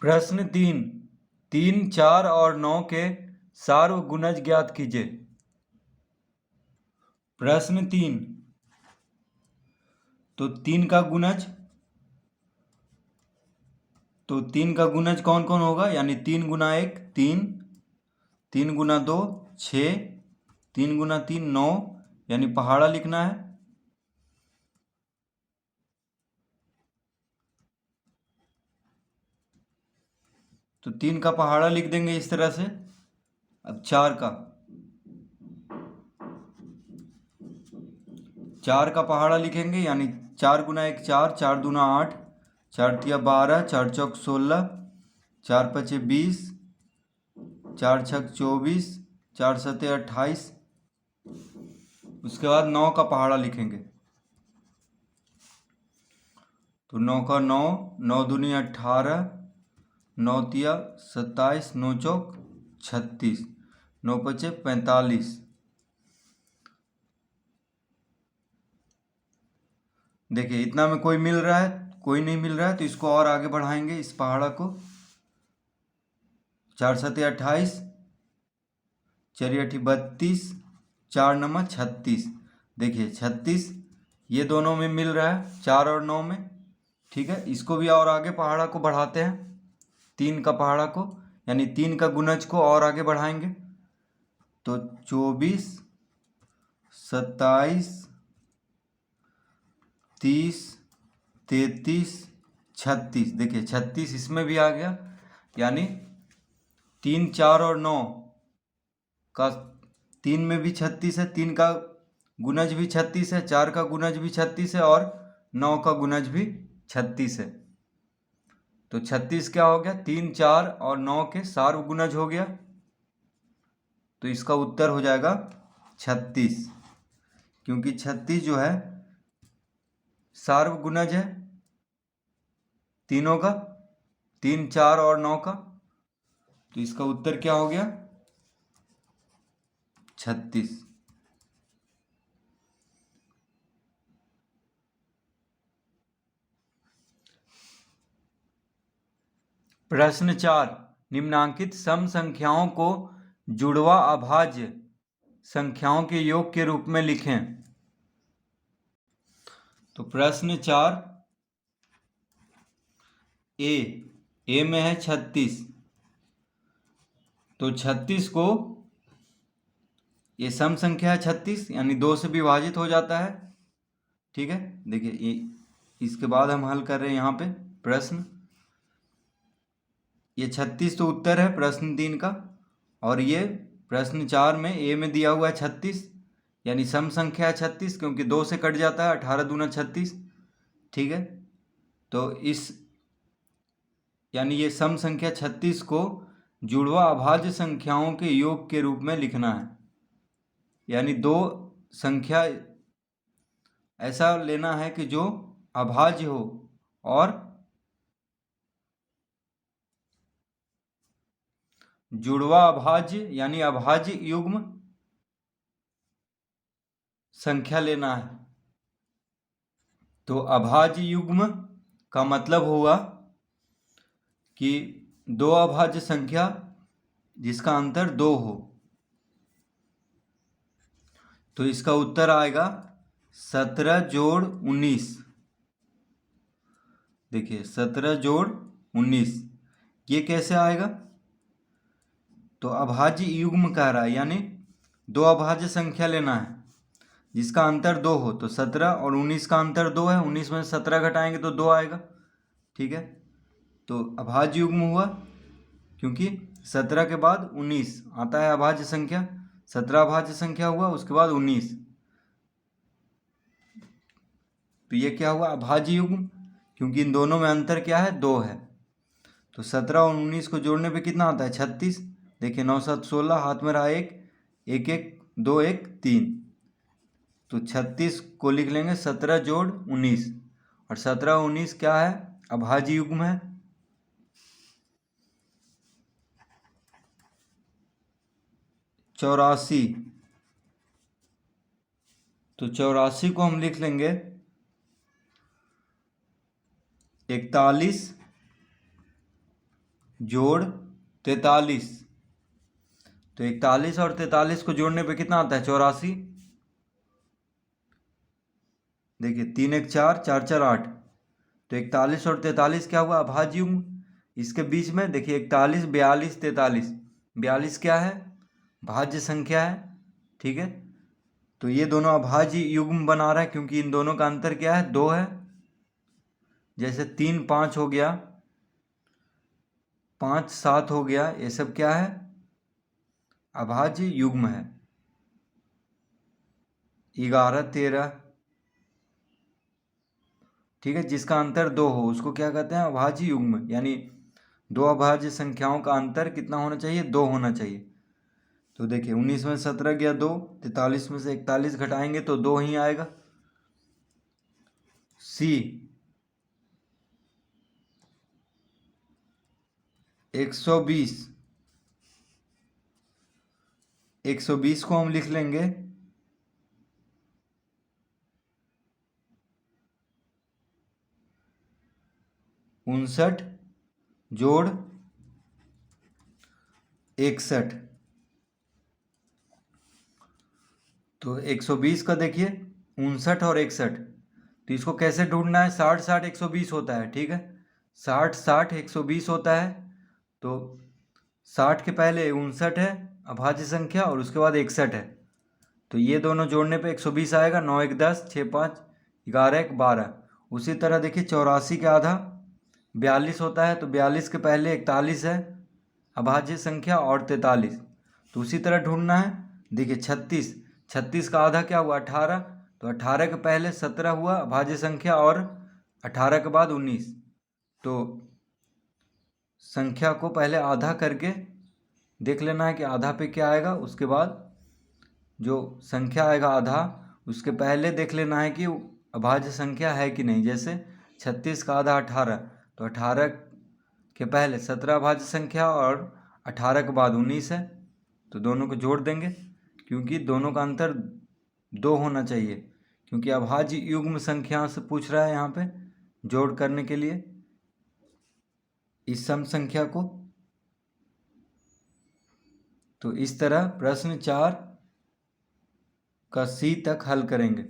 प्रश्न 3। 3, 4 और 9 के सार्वगुणज ज्ञात कीजिए। प्रश्न 3। तो 3 का गुणज कौन कौन होगा, यानी 3 गुना 1 3, 3 गुना 2 6, 3 गुना 3 9, यानी पहाड़ा लिखना है। तो 3 का पहाड़ा लिख देंगे इस तरह से। अब 4 का पहाड़ा लिखेंगे, यानी 4 गुना 1 4, 4 दूना 8, 4 तिया 12, 4 चौक 16, 4 पचे 20, 4 छक 24, 4 सते 28। उसके बाद 9 का पहाड़ा लिखेंगे। तो 9 का 9, 9 दूनी 18, 9 तिया 27, 9 चौक 36, 9 पचे 45। देखिए इतना में कोई मिल रहा है, कोई नहीं मिल रहा है, तो इसको और आगे बढ़ाएंगे इस पहाड़ा को। 4 सते 28, 4 अठी 32, 4 नमा 36। देखिए 36 ये दोनों में मिल रहा है, 4 और 9 में। ठीक है, इसको भी और आगे पहाड़ा को बढ़ाते हैं, 3 का पहाड़ा को, यानी 3 का गुणज को और आगे बढ़ाएंगे। तो 24, 27, 30, 33, 36। देखिए 36 इसमें भी आ गया, यानी 3, 4 और 9 का 3 में भी 36 है, 3 का गुणज भी 36 है, 4 का गुणज भी 36 है और 9 का गुणज भी 36 है। तो 36 क्या हो गया, 3, 4 और 9 के सार्वगुणज हो गया। तो इसका उत्तर हो जाएगा 36, क्योंकि 36 जो है सार्वगुणज है तीनों का, 3, 4 और 9 का। तो इसका उत्तर क्या हो गया, 36। प्रश्न 4। निम्नांकित सम संख्याओं को जुड़वा अभाज्य संख्याओं के योग के रूप में लिखें। तो प्रश्न 4 ए में है 36। तो 36 को, ये सम संख्या है 36, यानी 2 से विभाजित हो जाता है। ठीक है, देखिए ये इसके बाद हम हल कर रहे हैं यहाँ पे प्रश्न। ये 36 तो उत्तर है प्रश्न 3 का, और ये प्रश्न 4 में ए में दिया हुआ है 36, यानी सम संख्या है 36, क्योंकि 2 से कट जाता है, 18 दूना 36। ठीक है, तो इस यानी ये सम संख्या 36 को जुड़वा अभाज्य संख्याओं के योग के रूप में लिखना है, यानी 2 संख्या ऐसा लेना है कि जो अभाज्य हो और जुड़वा अभाज्य यानी अभाज्य युग्म संख्या लेना है। तो अभाज्य युग्म का मतलब हुआ कि 2 अभाज्य संख्या जिसका अंतर 2 हो। तो इसका उत्तर आएगा 17 जोड़ 19। देखिए 17 जोड़ 19 ये कैसे आएगा, तो अभाज्य युग्म कह रहा है, यानी 2 अभाज्य संख्या लेना है जिसका अंतर 2 हो। तो 17 और 19 का अंतर 2 है, 19 में 17 घटाएंगे तो 2 आएगा। ठीक है, तो अभाज्य युग्म हुआ, क्योंकि 17 के बाद 19 आता है अभाज्य संख्या, 17 अभाज्य संख्या हुआ, उसके बाद 19। तो ये क्या हुआ, अभाज्य युग्म, क्योंकि इन दोनों में अंतर क्या है, 2 है। तो 17 और 19 को जोड़ने पे कितना आता है, 36। देखिए 9 7 16, हाथ में रहा 1 1 1 2 1 3। तो 36 को लिख लेंगे 17 जोड़ 19, और 17 19 क्या है, अभाज्य युग्म है। चौरासी, तो 84 को हम लिख लेंगे 41 जोड़ 43। तो 41 और 43 को जोड़ने पे कितना आता है? 84। देखिए 3 1 4, 4 4 8। तो 41 और 43 क्या हुआ? अभाज्य युग्म। इसके बीच में देखिए 41 42 43। 42 क्या है? भाज्य संख्या है। ठीक है, तो ये दोनों अभाज्य युग्म बना रहा है क्योंकि इन दोनों का अंतर क्या है? 2 है। जैसे 3 5 हो गया, 5 7 हो गया, ये सब क्या है? अभाज्य युग्म है। 11 13, ठीक है, जिसका अंतर 2 हो उसको क्या कहते हैं? अभाज्य युग्म। यानी दो अभाज्य संख्याओं का अंतर कितना होना चाहिए? 2 होना चाहिए। तो देखिए 19 में 17 गया 2, 43 में से 41 घटाएंगे तो 2 ही आएगा। सी 120, 120 को हम लिख लेंगे 59 जोड़ 61। तो 120 का देखिए 59 और 61, तो इसको कैसे ढूंढना है? 60 60 120 होता है। ठीक है, 60 60 120 होता है। तो 60 के पहले 59 है अभाज्य संख्या और उसके बाद 61 है। तो ये दोनों जोड़ने पे 120 आएगा। 9 1 10, 6 5 11 1 12। उसी तरह देखिए 84 के आधा 42 होता है। तो 42 के पहले 41 है अभाज्य संख्या और 43। तो उसी तरह ढूंढना है। देखिए 36, 36 का आधा क्या हुआ? 18। तो 18 के पहले 17 हुआ अभाज्य संख्या और 18 के बाद 19। तो संख्या को पहले आधा करके देख लेना है कि आधा पे क्या आएगा। उसके बाद जो संख्या आएगा आधा, उसके पहले देख लेना है कि अभाज्य संख्या है कि नहीं। जैसे 36 का आधा 18, तो 18 के पहले 17 अभाज्य संख्या और 18 के बाद 19 है। तो दोनों को जोड़ देंगे क्योंकि दोनों का अंतर 2 होना चाहिए, क्योंकि अभाज्य युग्म संख्या से पूछ रहा है यहाँ पे जोड़ करने के लिए इस सम संख्या को। तो इस तरह प्रश्न 4 का सी तक हल करेंगे।